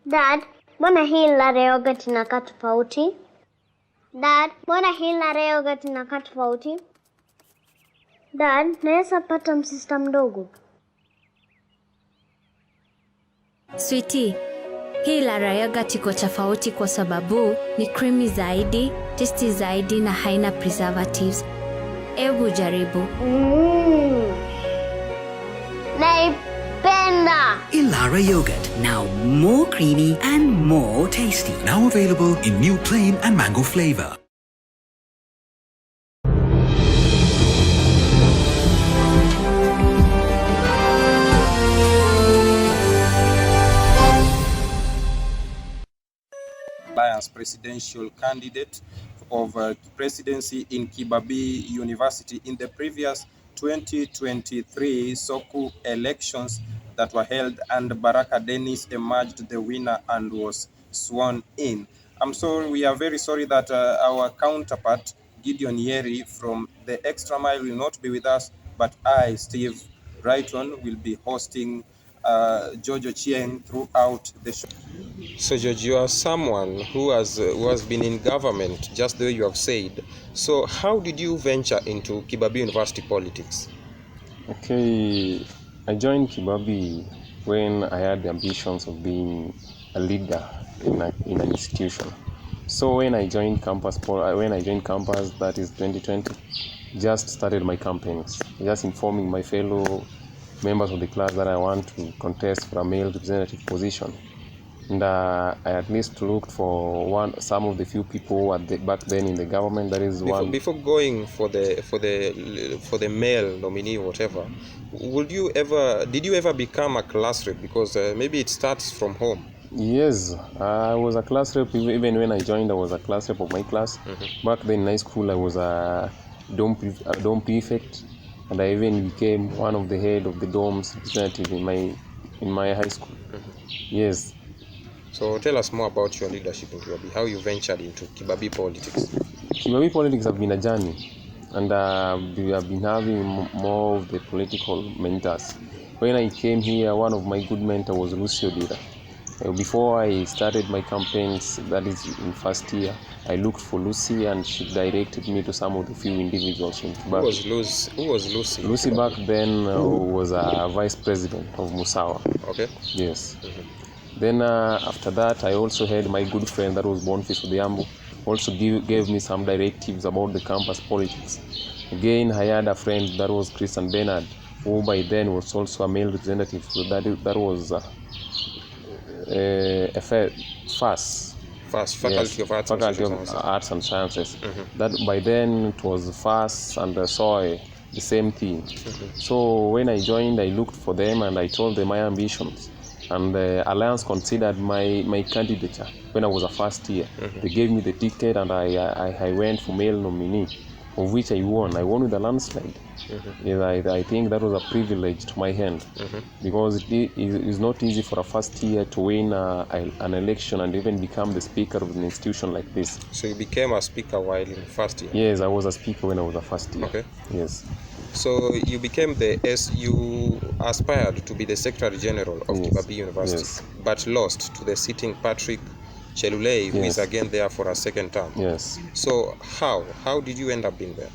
Dad, mbona hii ladha yogurt inakaa tofauti? Dad, mbona hii ladha yogurt inakaa tofauti? Dad, naweza pata msista mdogo? Sweetie, hii ladha yogurt iko tofauti kwa sababu ni creamy zaidi, tasty zaidi na haina preservatives. Ebu jaribu. Naipenda. Ilara yogurt, now more creamy and more tasty. Now available in new plain and mango flavor. Alliance presidential candidate of presidency in Kibabii University in the previous 2023 SOKU elections that were held, and Baraka Dennis emerged the winner and was sworn in. We are very sorry that our counterpart Gideon Yeri from the Extra Mile will not be with us, but I, Steve Brighton, will be hosting George Ochieng throughout the show. So George, you are someone who has been in government, just the way you have said. So how did you venture into Kibabii University politics? Okay, I joined Kibabii when I had the ambitions of being a leader in an institution. So when I joined campus, that is 2020, just started my campaigns, just informing my fellow members of the class that I want to contest for a male representative position. And I at least looked for some of the few people who were back then in the government. That is before going for the male nominee, whatever. Did you ever become a class rep? Because maybe it starts from home. Yes, I was a class rep. Even when I joined, I was a class rep of my class. Back then in high school, I was a dorm prefect, and I even became one of the head of the dorms representative in my high school. Yes. So tell us more about your leadership in Kibabii, how you ventured into Kibabii politics. Kibabii politics have been a journey, and we have been having more of the political mentors. When I came here, one of my good mentors was Lucio Dira. Before I started my campaigns, that is in first year, I looked for Lucy, and she directed me to some of the few individuals in Kibabii. Who was Lucy? Lucy back then was a vice president of Musawa. Okay. Yes. Then after that, I also had my good friend that was Boniface Odhiambo, also gave me some directives about the campus politics. Again, I had a friend that was Christian Bernard, who by then was also a male representative. So that was Faculty of Arts and Sciences. That by then it was FAS and SOI, the same thing. So when I joined, I looked for them and I told them my ambitions. And the Alliance considered my candidature when I was a first year. They gave me the ticket, and I went for male nominee, of which I won. I won with a landslide. I think that was a privilege to my hand, because it is not easy for a first year to win an election and even become the speaker of an institution like this. So you became a speaker while in first year? Yes, I was a speaker when I was a first year. Okay. Yes. So you became you aspired to be the Secretary General of Kibabii University, but lost to the sitting Patrick Bucheres, who is again there for a second term. Yes. So how did you end up being there,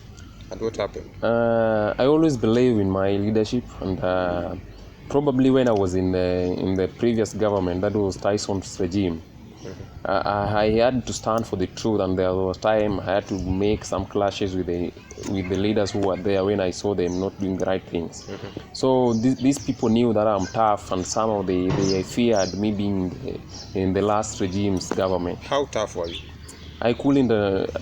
and what happened? I always believe in my leadership, and probably when I was in the previous government, that was Tyson's regime. I had to stand for the truth, and there was time I had to make some clashes with the leaders who were there when I saw them not doing the right things. So these people knew that I'm tough, and some of they feared me being in the last regime's government. How tough were you? I couldn't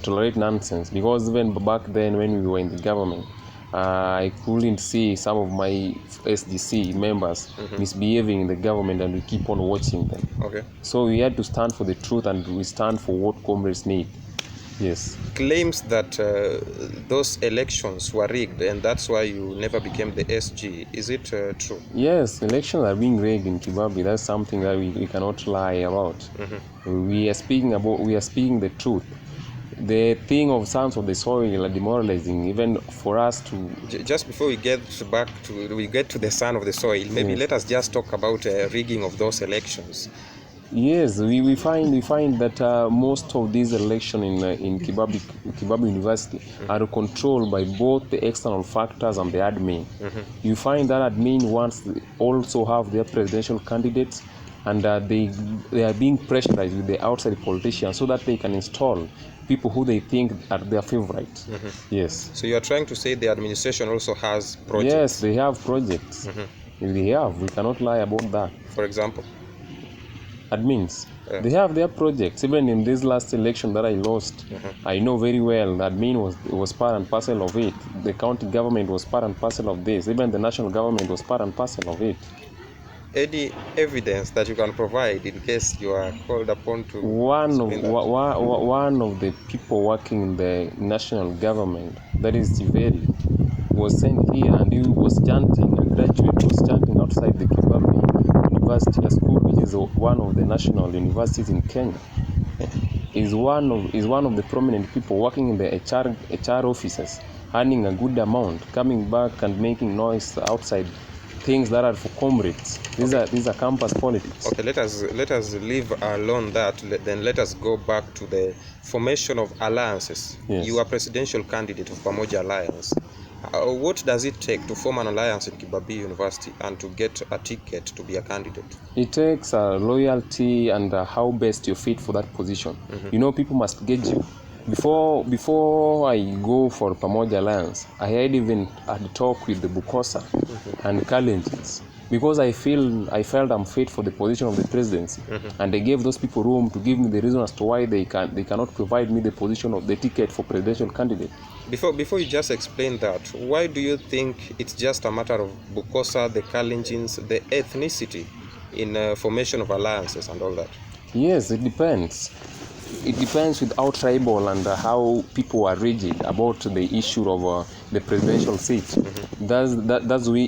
tolerate nonsense, because even back then when we were in the government, I couldn't see some of my SDC members misbehaving in the government, and we keep on watching them. Okay. So we had to stand for the truth, and we stand for what comrades need. Yes. Claims that those elections were rigged, and that's why you never became the SG. Is it true? Yes, elections are being rigged in Kibabii. That's something that we cannot lie about. We are speaking the truth. The thing of Sons of the Soil are demoralizing, even for us to... Just before we get to the Son of the Soil, maybe let us just talk about rigging of those elections. Yes, we find that most of these elections in Kibabii University are controlled by both the external factors and the admin. You find that admin wants also have their presidential candidates, and they are being pressurized with the outside politicians so that they can install people who they think are their favorites. Yes. So you are trying to say the administration also has projects? Yes, they have projects. They have. We cannot lie about that. For example? Admins. They have their projects. Even in this last election that I lost, I know very well that admin was part and parcel of it. The county government was part and parcel of this. Even the national government was part and parcel of it. Any evidence that you can provide in case you are called upon to one of the people working in the national government, that is Tiveri, was sent here and he was chanting, a graduate was chanting outside the Kibabii University SOKU, which is one of the national universities in Kenya. Is one of the prominent people working in the HR offices, earning a good amount, coming back and making noise outside things that are for comrades. These are campus politics. Okay, let us leave alone that. Then let us go back to the formation of alliances. Yes. You are presidential candidate of Pamoja Alliance. What does it take to form an alliance in Kibabii University and to get a ticket to be a candidate? It takes loyalty and how best you fit for that position. You know, people must get you. Before I go for Pamoja Alliance, I had even had a talk with the Bukosa and Kalenjins, because I felt I'm fit for the position of the presidency, and they gave those people room to give me the reason as to why they cannot provide me the position of the ticket for presidential candidate. Before you just explain that, why do you think it's just a matter of Bukosa, the Kalenjins, the ethnicity in formation of alliances and all that? Yes, it depends. It depends with how tribal and how people are rigid about the issue of the presidential seat. That's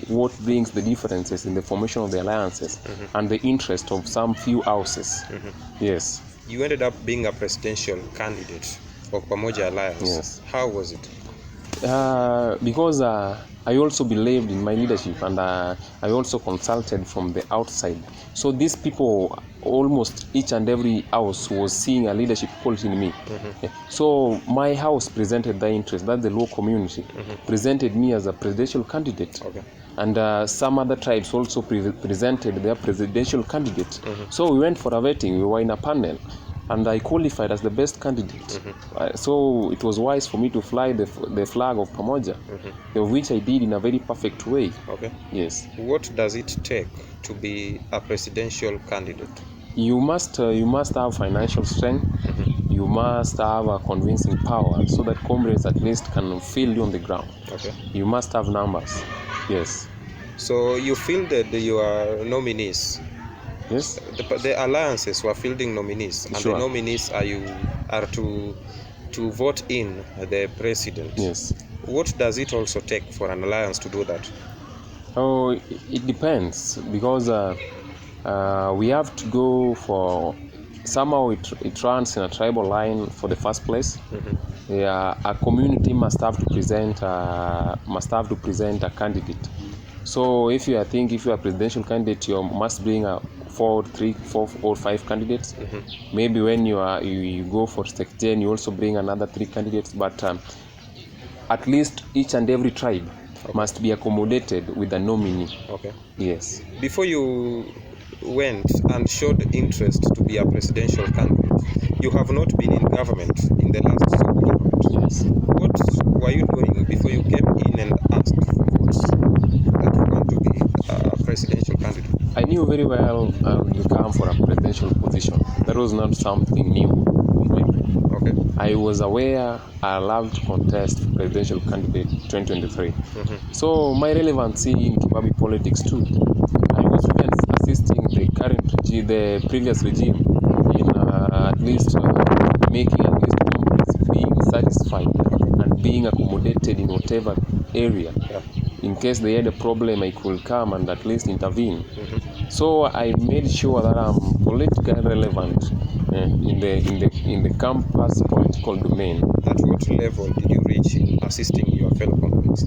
what brings the differences in the formation of the alliances and the interest of some few houses. Yes. You ended up being a presidential candidate of Pamoja Alliance. Yes. How was it? Because I also believed in my leadership, and I also consulted from the outside. So these people, almost each and every house was seeing a leadership quality in me. So my house presented their interest, that the low community presented me as a presidential candidate. Okay. And some other tribes also presented their presidential candidate. So we went for a vetting, we were in a panel, and I qualified as the best candidate. So it was wise for me to fly the flag of Pamoja, of which I did in a very perfect way. Okay. Yes. What does it take to be a presidential candidate? You must have financial strength. You must have a convincing power so that comrades at least can feel you on the ground. Okay. You must have numbers. Yes. So you fielded your nominees. Yes. The alliances were fielding nominees, and Sure. the nominees are to vote in the president. Yes. What does it also take for an alliance to do that? Oh, it depends, because we have to go for, somehow it runs in a tribal line for the first place. Yeah, a community must have to present a candidate. So if you are a presidential candidate, you must bring 3, 4 or 5 candidates. Maybe when you go for sectarian, you also bring another 3 candidates. But at least each and every tribe must be accommodated with a nominee. Okay. Yes. Before you went and showed interest to be a presidential candidate, you have not been in government in the last SOKU government. Yes. What were you doing before you came in and asked for votes that you want to be a presidential candidate? I knew very well to come for a presidential position. That was not something new completely. Okay. I was aware I loved to contest for presidential candidate 2023. So my relevancy in Kibabii politics too. I was even assisting the previous regime in at least making at least comrades being satisfied and being accommodated in whatever area. In case they had a problem, I could come and at least intervene. So I made sure that I'm politically relevant in the campus political domain. At what level did you reach in assisting your fellow comrades?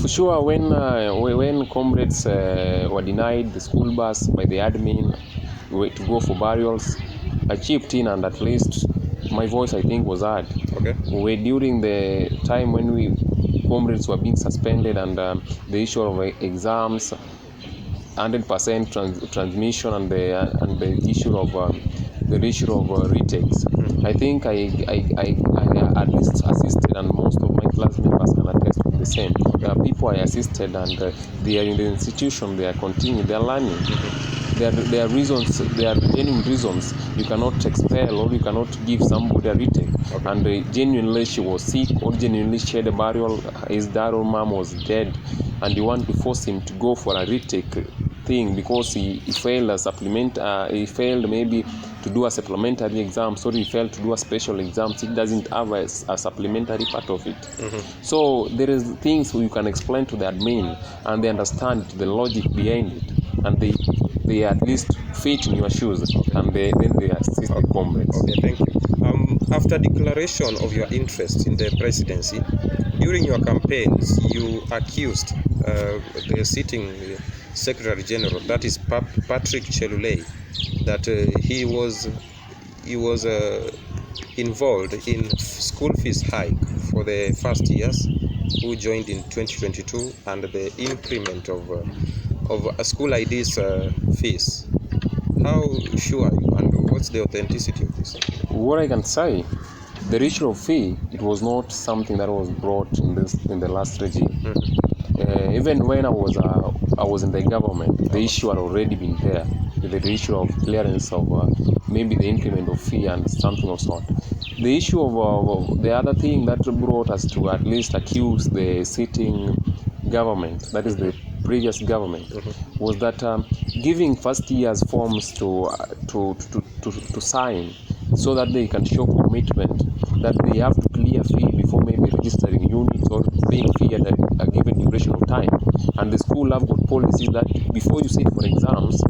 For sure, when comrades were denied the school bus by the admin, to go for burials. I chipped in, and at least my voice, I think, was heard. Okay. During the time when comrades were being suspended, and the issue of exams, 100% transmission, and the issue of retakes. I think I at least assisted, and most of my class members can attest to the same. There are people I assisted, and they are in the institution. They are continuing. They are learning. There are reasons. There are genuine reasons you cannot expel or you cannot give somebody a retake. Okay. And genuinely she was sick, or genuinely she had a burial. His dad or mom was dead, and you want to force him to go for a retake thing because he failed a supplement. He failed maybe to do a supplementary exam, so he failed to do a special exam. It doesn't have a supplementary part of it. So there is things you can explain to the admin, and they understand the logic behind it, and they at least fit in your shoes, and then they assist the comrades. Okay, thank you. After declaration of your interest in the presidency, during your campaigns, you accused the sitting Secretary General, that is Patrick Bucheres, that he was involved in school fees hike for the first years who joined in 2022, and the increment of school IDs fees. How sure are you, and what's the authenticity of this? What I can say, the issue of fee, it was not something that was brought in the last regime. Even when I was in the government, the issue had already been there. The issue of clearance of maybe the increment of fee and something of sort. The issue of the other thing that brought us to at least accuse the sitting government, that is the previous government, was that giving first year's forms to sign, so that they can show commitment that they have to clear fee before maybe registering units or paying fee at a given duration of time. And the school have got policies that before you sit for exams,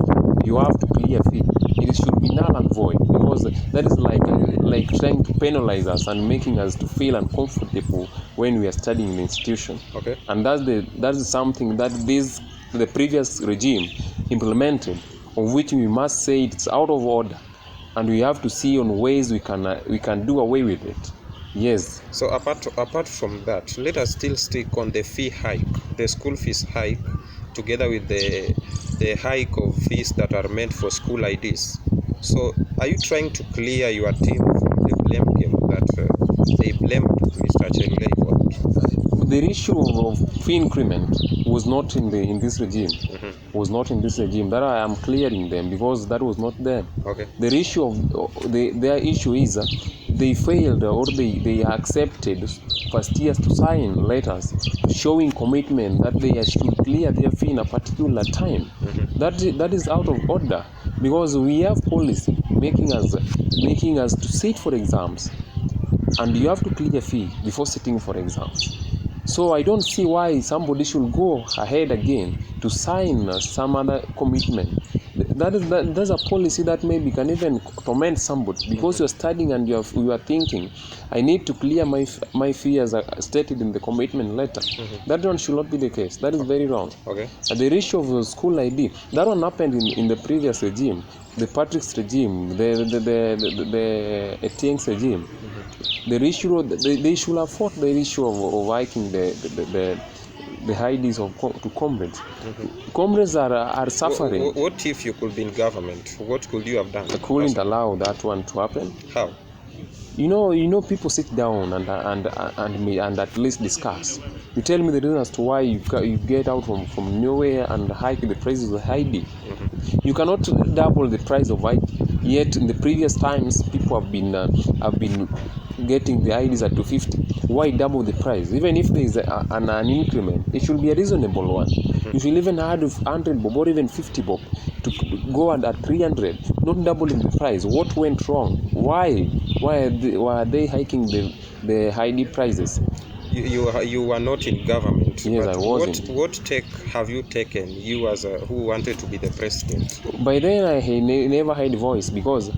you have to clear fee. It should be null and void, because that is like trying to penalize us and making us to feel uncomfortable when we are studying in the institution. Okay. And that's something that the previous regime implemented, of which we must say it's out of order, and we have to see on ways we can do away with it. Yes. So apart from that, let us still stick on the fee hike, the school fees hike, together with the hike of fees that are meant for school IDs. So are you trying to clear your team from the blame game that they blamed Mr. Chelule for? The issue of fee increment was not in this regime. Was not in this regime. That I am clearing them, because that was not there. Okay. The issue of their issue is they failed, or they accepted first years to sign letters showing commitment that they should clear their fee in a particular time. That is out of order, because we have policy making us to sit for exams, and you have to clear fee before sitting for exams. So I don't see why somebody should go ahead again to sign some other commitment. That's a policy that maybe can even torment somebody, because you're studying and you are thinking, I need to clear my fee as stated in the commitment letter. That one should not be the case. That is very wrong. Okay. The issue of school ID, that one happened in the previous regime, the Patrick's regime, the Ochieng's regime. The issue they should have fought the issue of hiking the IDs to comrades. Comrades are suffering. What if you could be in government? What could you have done? I couldn't allow that one to happen. How? You know, people sit down and at least discuss. You tell me the reason as to why you get out from nowhere and hike the prices of ID. You cannot double the price of ID. Yet in the previous times, people have been getting the IDs at 250. Why double the price? Even if there is an increment, it should be a reasonable one. You should even add 100 bob or even 50 bob to go at 300, not doubling the price. What went wrong? Why are they hiking the ID prices? You were not in government. Yes, I wasn't. What take have you taken, you as who wanted to be the president? By then I never had voice, because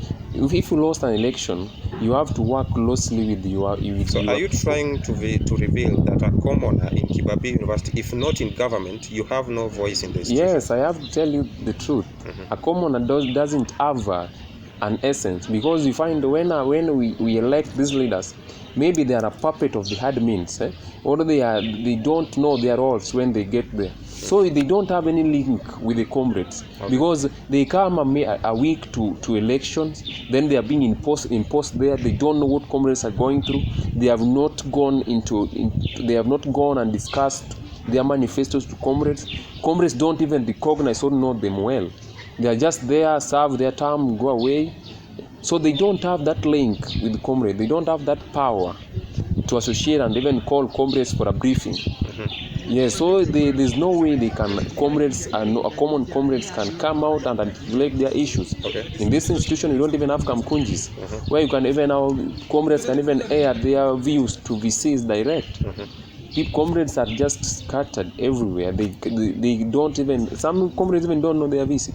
if you lost an election, you have to work closely with your. So, are you trying to reveal that a commoner in Kibabii University, if not in government, you have no voice in the institution? Yes, I have to tell you the truth. A commoner doesn't have an essence, because you find when we elect these leaders, maybe they are a puppet of the admins, or they don't know their roles when they get there. So they don't have any link with the comrades, because they come a week to elections, then they are being imposed there. They don't know what comrades are going through. They have not gone they have not gone and discussed their manifestos to comrades. Comrades don't even recognize or know them well. They are just there, serve their term, go away. So they don't have that link with the comrades. They don't have that power to associate and even call comrades for a briefing. Yes, so there's no way they can common comrades can come out and articulate their issues. In this institution, you don't even have kamkunjis, where you can even comrades can even air their views to VCs direct. Comrades are just scattered everywhere. They don't even, some comrades even don't know their VC.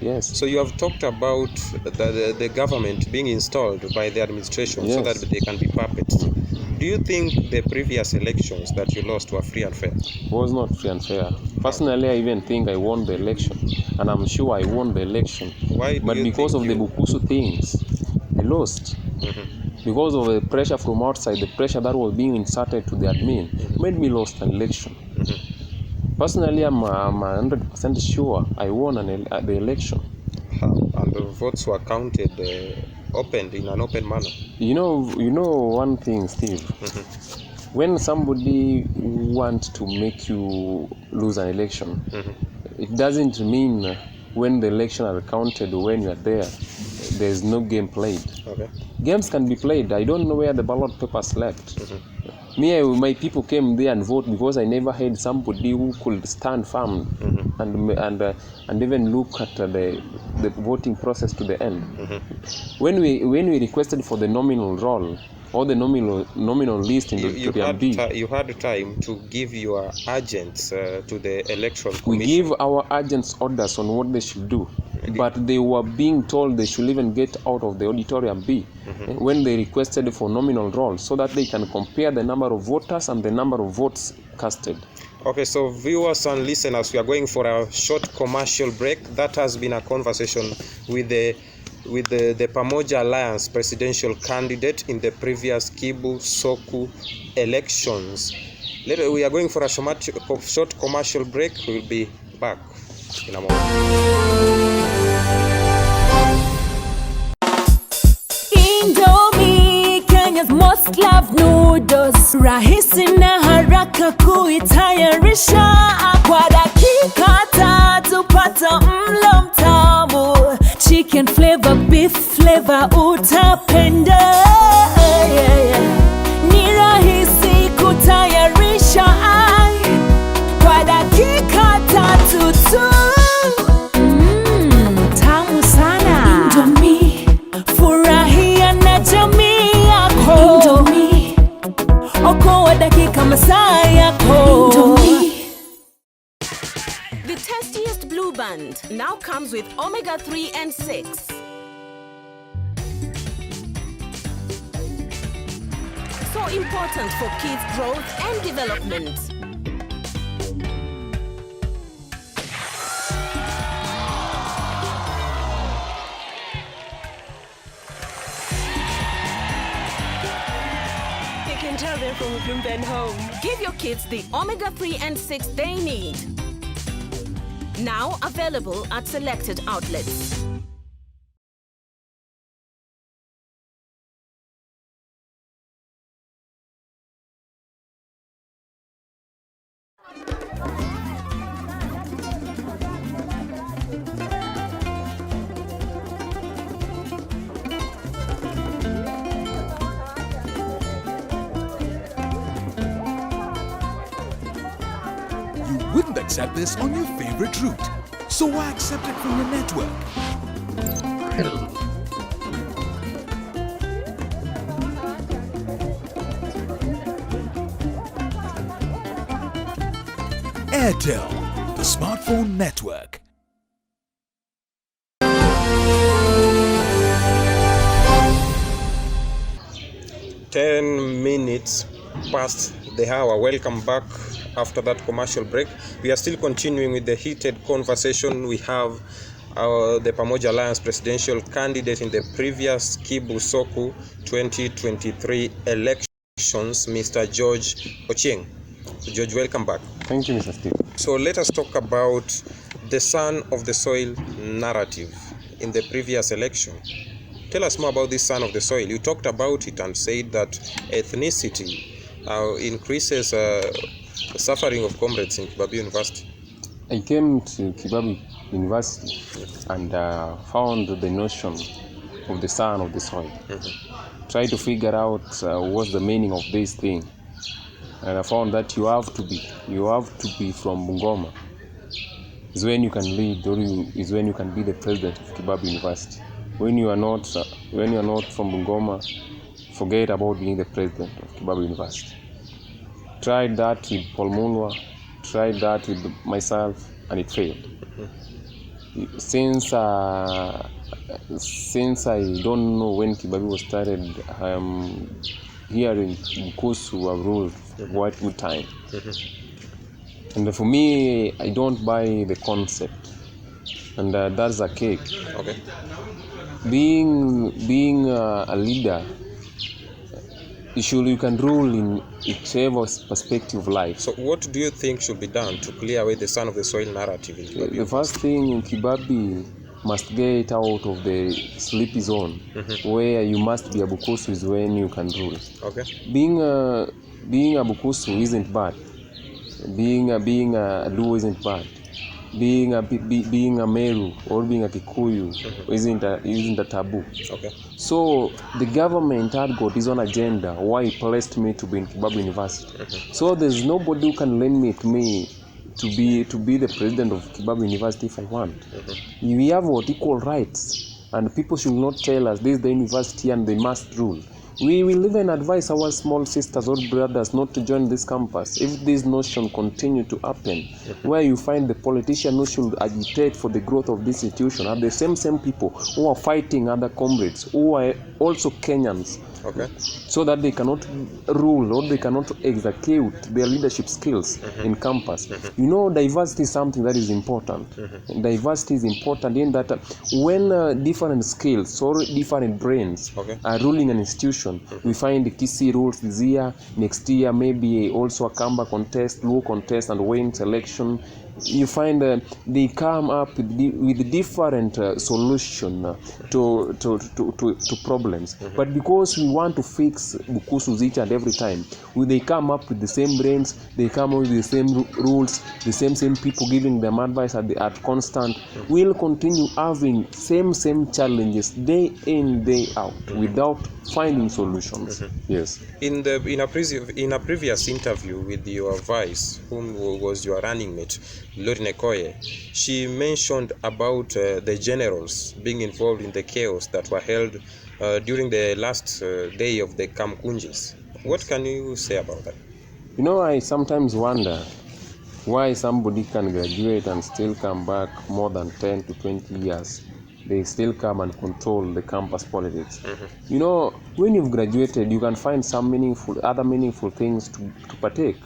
Yes. So you have talked about the government being installed by the administration, so that they can be puppets. Do you think the previous elections that you lost were free and fair? It was not free and fair. Personally, I even think I won the election, and I'm sure I won the election. Why? But because of the Bukusu things, I lost. Because of the pressure from outside, the pressure that was being inserted to the admin, made me lost an election. Personally, I'm 100% sure I won the election. And the votes were counted, opened in an open manner. You know one thing, Steve. When somebody wants to make you lose an election, it doesn't mean when the election are counted or when you are there's no game played. Games can be played. I don't know where the ballot papers left. My people came there and vote because I never had somebody who could stand firm and even look at the voting process to the end. When we requested for the nominal roll or the nominal list in the Electoral B, you had time to give your agents to the electoral commission. We give our agents orders on what they should do, but they were being told they should even get out of the auditorium B when they requested for nominal roll, so that they can compare the number of voters and the number of votes casted. Okay, so viewers and listeners, we are going for a short commercial break. That has been a conversation with the Pamoja Alliance presidential candidate in the previous Kibu SOKU elections. Later, we are going for a short commercial break. We will be back in a moment. Indomie, Kenya's most loved noodles. Rahisi na haraka kuitayarisha. Kwa dakika tatu pata mlo mtamu. Chicken flavor, beef flavor, utapenda. Ni rahisi kutayarisha. Kwa dakika tatu tu. Tamu sana. Indomie, furahia na jamii yako. Indomie, okoa dakika masaa yako. Indomie. The tastiest blue band now comes with omega 3 and 6. So important for kids' growth and development. They can tell they're from a Bloom Band home. Give your kids the omega 3 and 6 they need. Now available at selected outlets. Wouldn't accept this on your favorite route, so why accept it from your network? Airtel, the smartphone network. 10 minutes past the hour. Welcome back after that commercial break. We are still continuing with the heated conversation. We have the Pamoja Alliance presidential candidate in the previous Kibabii SOKU 2023 elections, Mr. George Ochieng. George, welcome back. Thank you, Mr. Steve. So let us talk about the son of the soil narrative in the previous election. Tell us more about this son of the soil. You talked about it and said that ethnicity increases the suffering of comrades in Kibabii University. I came to Kibabii University and found the notion of the son of the soil. Try to figure out what's the meaning of this thing. And I found that you have to be from Bungoma. Is when you can lead, or is when you can be the president of Kibabii University. When you are not from Bungoma, forget about being the president of Kibabii University. Tried that with Paul Mulwa, tried that with myself, and it failed. Since I don't know when Kibabii was started, here in Bukusu have ruled for quite good time. And for me, I don't buy the concept, and that's a cake. Okay. Being a leader, you can rule in whichever perspective of life. So what do you think should be done to clear away the son of the soil narrative in Kibabii? The first thing in Kibabii must get out of the sleepy zone, where you must be a Bukusu is when you can rule. Okay. Being a Bukusu isn't bad. Being a Luo isn't bad. Being a Meru or being a Kikuyu isn't a taboo. Okay. So the government had got its own agenda why it placed me to be in Kibabii University. So there's nobody who can limit me to be the president of Kibabii University if I want. We have what equal rights, and people should not tell us this is the university and they must rule. We will even advise our small sisters or brothers not to join this campus if this notion continue to happen, where you find the politician who should agitate for the growth of this institution are the same people who are fighting other comrades who are also Kenyans. Okay. So that they cannot rule or they cannot execute their leadership skills in campus. You know, diversity is something that is important. Diversity is important in that when different skills or different brains are ruling an institution, we find the Kisii rules this year, next year maybe also a Kamba contest, Luo contest, and Wayne selection. You find they come up with different solution to problems. But because we want to fix Bukusus each and every time, they come up with the same brains, they come up with the same rules, the same people giving them advice at constant. We'll continue having same challenges day in, day out without finding solutions. Yes. In a previous interview with your vice, whom was your running mate, Lord Nekoye, she mentioned about the generals being involved in the chaos that were held during the last day of the Kamkunjis. What can you say about that? You know, I sometimes wonder why somebody can graduate and still come back more than 10 to 20 years. They still come and control the campus politics. You know, when you've graduated, you can find some other meaningful things to partake.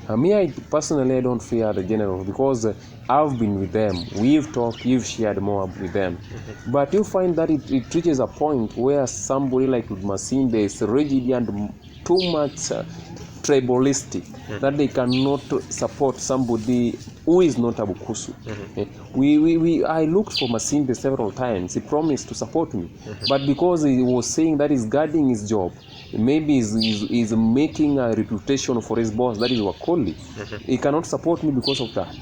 Me, personally, I don't fear the generals because I've been with them. We've talked, we've shared more with them. But you find that it reaches a point where somebody like Masinde is rigid and too much tribalistic that they cannot support somebody who is not a Bukusu. I looked for Masinde several times. He promised to support me. But because he was saying that he's guarding his job, maybe he's making a reputation for his boss, that is Wakoli. He cannot support me because of that.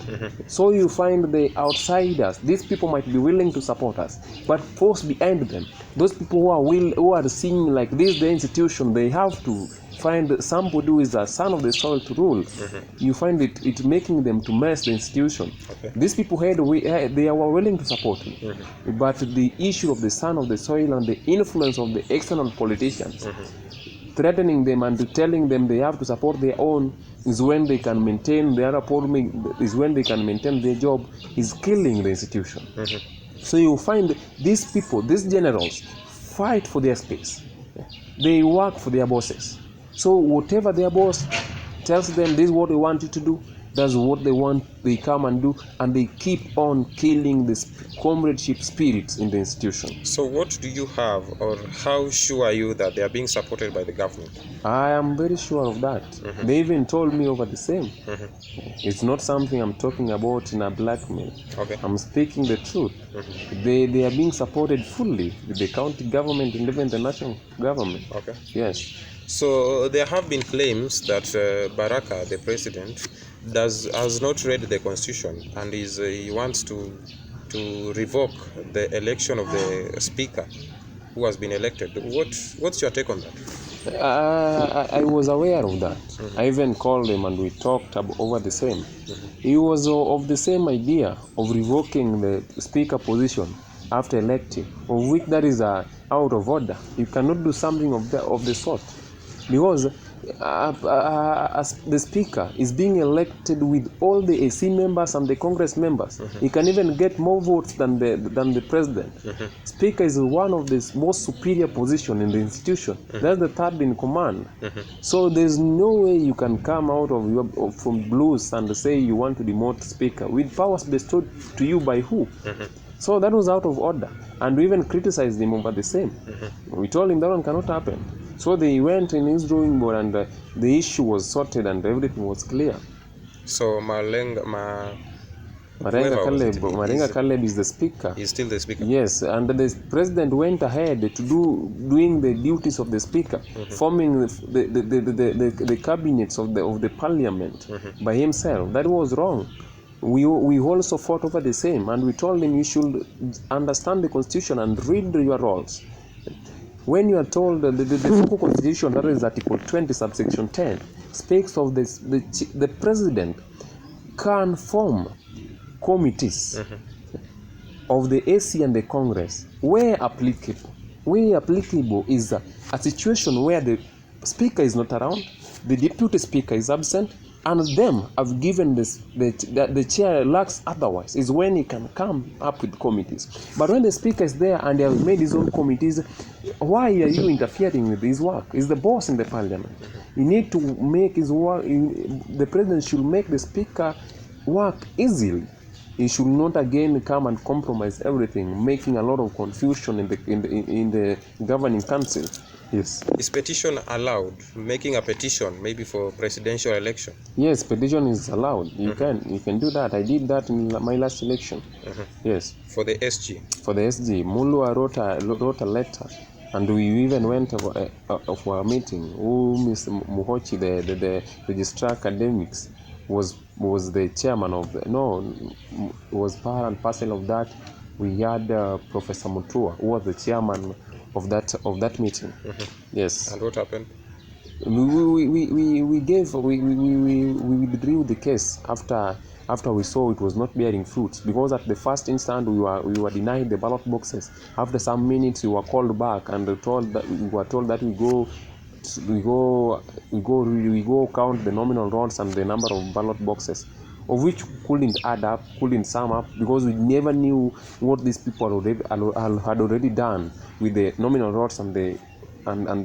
So you find the outsiders, these people might be willing to support us, but force behind them, those people who are seeing like this the institution, they have to find somebody who is a son of the soil to rule. You find it making them to mess the institution. These people they were willing to support me, but the issue of the son of the soil and the influence of the external politicians threatening them and telling them they have to support their own is when they can maintain their job, is killing the institution. So you find these people, these generals, fight for their space. they work for their bosses. So whatever their boss tells them, this is what they want you to do, that's what they want, they come and do, and they keep on killing this comradeship spirits in the institution. So what do you have, or how sure are you that they are being supported by the government? I am very sure of that. They even told me over the same. It's not something I'm talking about in a blackmail. Okay. I'm speaking the truth. They are being supported fully with the county government and even the national government. Okay. Yes. So there have been claims that Baraka, the president, has not read the constitution and he wants to revoke the election of the speaker who has been elected. What's your take on that? I was aware of that. I even called him and we talked over the same. He was of the same idea of revoking the speaker position after electing, of which that is out of order. You cannot do something of the sort, because as the speaker is being elected with all the AC members and the Congress members. He can even get more votes than the president. Speaker is one of the most superior position in the institution. That's the third in command. So there's no way you can come out from blues and say you want to demote speaker with powers bestowed to you by who? So that was out of order, and we even criticized him over the same. We told him that one cannot happen. So they went in his drawing board and the issue was sorted and everything was clear. So Marenga Caleb is the speaker. He's still the speaker. Yes, and the president went ahead to doing the duties of the speaker, forming the cabinets of the parliament by himself. That was wrong. We also fought over the same, and we told him you should understand the constitution and read your roles. When you are told the SOKU constitution, that is Article 20, subsection 10, speaks of this, the president can form committees of the AC and the Congress where applicable. Where applicable is a situation where the speaker is not around, the deputy speaker is absent, and them have given the chair lacks otherwise, is when he can come up with committees. But when the speaker is there and they have made his own committees, why are you interfering with his work? He's the boss in the parliament. You need to make his work, the president should make the speaker work easily. He should not again come and compromise everything, making a lot of confusion in the governing council. Yes. Is petition allowed? Making a petition, maybe for presidential election? Yes, petition is allowed. You can do that. I did that in my last election. Yes. For the SG? For the SG. Mulua wrote a letter, and we even went for a meeting. Mr. Muhochi, the registrar academics, was the chairman of was part and parcel of that. We had Professor Mutua, who was the chairman of that meeting. Yes. And what happened? We withdrew the case after we saw it was not bearing fruits, because at the first instant we were denied the ballot boxes. After some minutes we were called back and we were told that we go count the nominal votes and the number of ballot boxes, of which couldn't add up, couldn't sum up, because we never knew what these people had already done with the nominal votes and the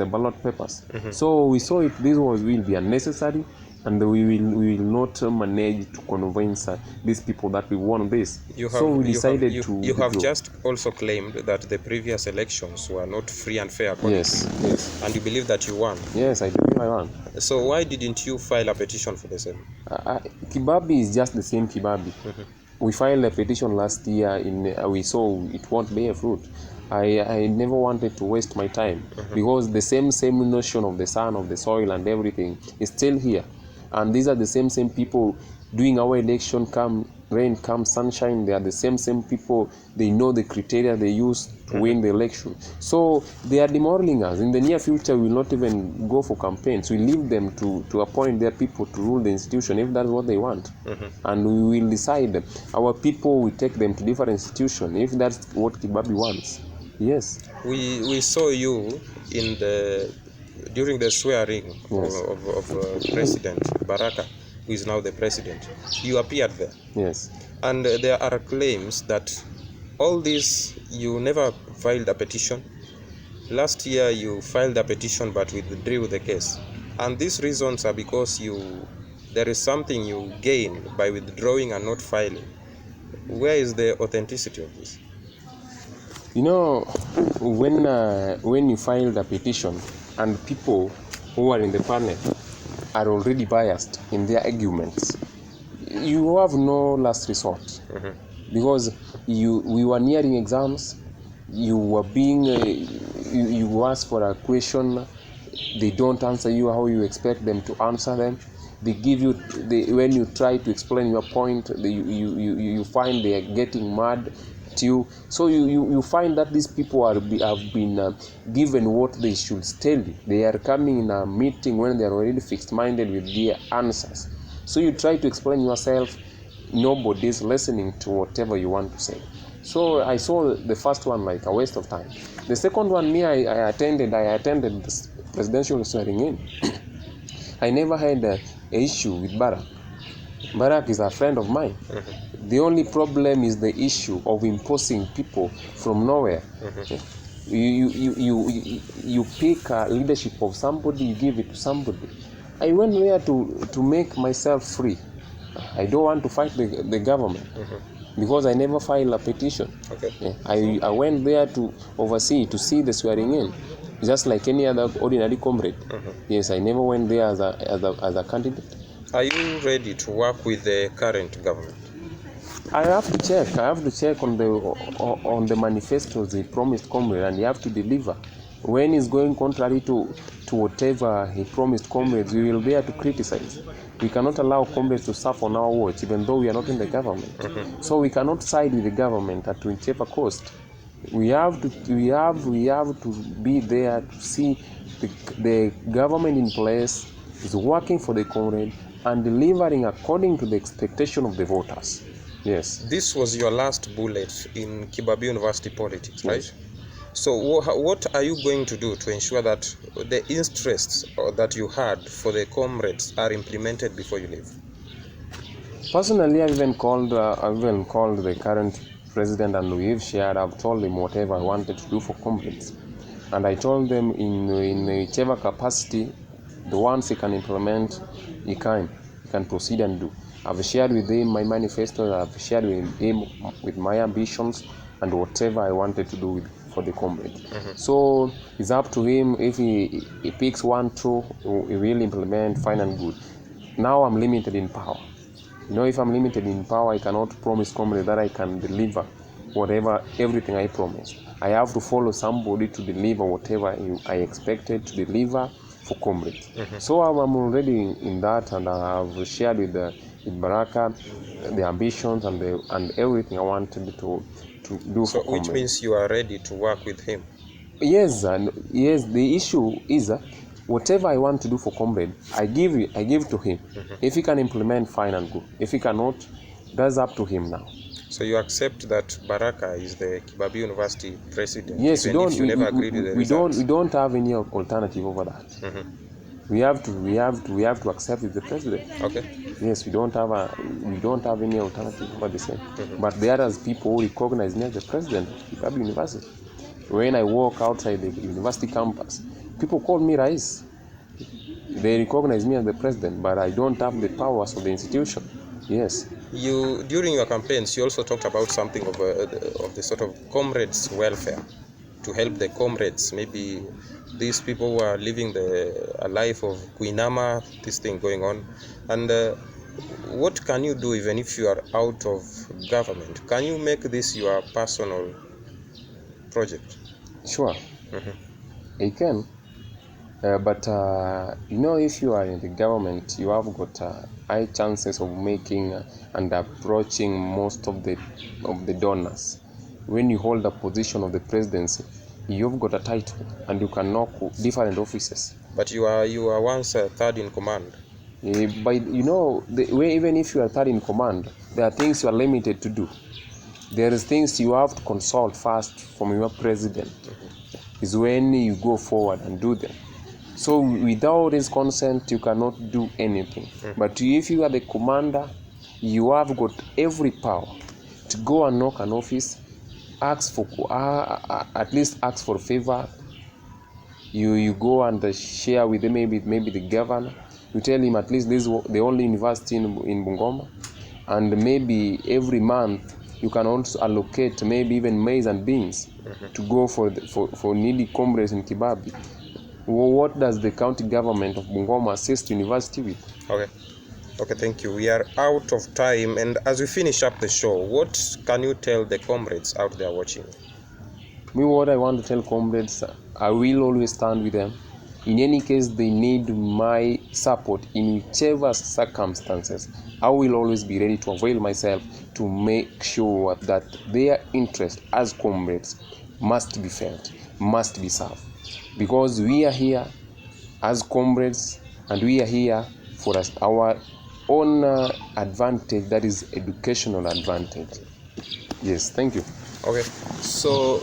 ballot papers. So we saw this will be unnecessary, and we will not manage to convince these people that we won this. So we decided to. You have just also claimed that the previous elections were not free and fair. Yes. And you believe that you won. Yes, I believe I won. So why didn't you file a petition for the same? Kibabii is just the same Kibabii. We filed a petition last year. We saw it won't bear fruit. I never wanted to waste my time, because the same notion of the sun, of the soil and everything is still here. And these are the same people doing our election, come rain, come sunshine. They are the same people. They know the criteria they use to win the election. So they are demoralizing us. In the near future, we will not even go for campaigns. We leave them to appoint their people to rule the institution if that's what they want. And we will decide. Our people will take them to different institutions if that's what Kibabii wants. Yes. We saw you during the swearing of President Baraka, who is now the president. You appeared there. Yes. And there are claims that all this, you never filed a petition, last year you filed a petition but withdrew the case. And these reasons are because there is something you gain by withdrawing and not filing. Where is the authenticity of this? You know, when you file the petition and people who are in the panel are already biased in their arguments, you have no last resort. Because we were nearing exams, you were being you ask for a question, they don't answer you how you expect them to answer them. They give you when you try to explain your point, you find they are getting mad at you. So you find that these people have been given what they should tell you. They are coming in a meeting when they are already fixed-minded with their answers. So you try to explain yourself, nobody is listening to whatever you want to say. So I saw the first one like a waste of time. The second one, I attended the presidential swearing in. I never had an issue with Barak. Barak is a friend of mine. The only problem is the issue of imposing people from nowhere. You pick a leadership of somebody, you give it to somebody. I went there to make myself free. I don't want to fight the government because I never filed a petition. I went there to oversee, to see the swearing in, just like any other ordinary comrade. Yes, I never went there as a candidate. Are you ready to work with the current government? I have to check on the manifestos he promised comrade, and he have to deliver. When he's going contrary to whatever he promised comrades, we will be there to criticize. We cannot allow comrades to suffer on our watch, even though we are not in the government. So we cannot side with the government at whichever cost. We have to be there to see the government in place is working for the comrade and delivering according to the expectation of the voters. Yes. This was your last bullet in Kibabii University politics, right? Yes. So what are you going to do to ensure that the interests that you had for the comrades are implemented before you leave? Personally, I've even called the current president, and I've told him whatever I wanted to do for comrades. And I told them in whichever capacity, the ones he can implement, he can proceed and do. I've shared with him my manifesto, I've shared with him with my ambitions and whatever I wanted to do for the comrade. So it's up to him. If he picks one, two, he will implement, fine and good. Now I'm limited in power. If I'm limited in power, I cannot promise comrade that I can deliver everything I promised. I have to follow somebody to deliver whatever I expected to deliver for comrades. So I'm already in that, and I have shared with Baraka the ambitions and everything I wanted to do for comrades. Which means you are ready to work with him? Yes, the issue is whatever I want to do for comrade, I give to him. If he can implement, fine and good. If he cannot, that's up to him now. So you accept that Baraka is the Kibabii University president? Yes, we don't have any alternative over that. We have to accept the president. Okay. Yes, we don't have any alternative over the same. But there are people who recognize me as the president of Kibabii University. When I walk outside the university campus, people call me RaIs. They recognize me as the president, but I don't have the powers of the institution. Yes. During your campaigns, you also talked about something of the sort of comrades' welfare, to help the comrades. Maybe these people who are living a life of kuinama, this thing going on. And what can you do even if you are out of government? Can you make this your personal project? Sure. I can. But if you are in the government, you have got high chances of making and approaching most of the donors. When you hold a position of the presidency, you've got a title and you can knock different offices. But you are once third in command. Even if you are third in command, there are things you are limited to do. There is things you have to consult first from your president. Is when you go forward and do them. So without his consent, you cannot do anything. But if you are the commander, you have got every power to go and knock an office, at least ask for a favor, You go and share with them, maybe the governor. You tell him at least this is the only university in Bungoma, and maybe every month you can also allocate maybe even maize and beans to go for needy comrades in Kibabii. What does the county government of Bungoma assist university with? Okay, thank you. We are out of time, and as we finish up the show, what can you tell the comrades out there watching? What I want to tell comrades, I will always stand with them. In any case they need my support in whichever circumstances, I will always be ready to avail myself to make sure that their interest as comrades must be felt, must be served. Because we are here as comrades, and we are here for our own advantage, that is educational advantage. Yes, thank you. Okay, so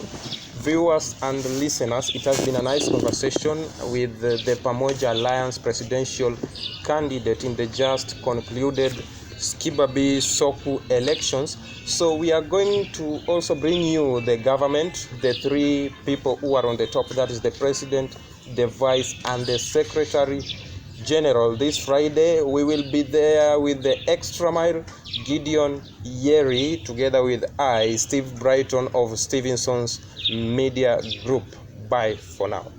viewers and listeners, it has been a nice conversation with the Pamoja Alliance presidential candidate in the just concluded Kibabii SOKU elections. So we are going to also bring you the government, the three people who are on the top, that is the president, the vice, and the secretary general. This Friday we will be there with the extra mile, Gideon Yeri, together with I, Steve Brighton of Stevenson's Media Group. Bye for now.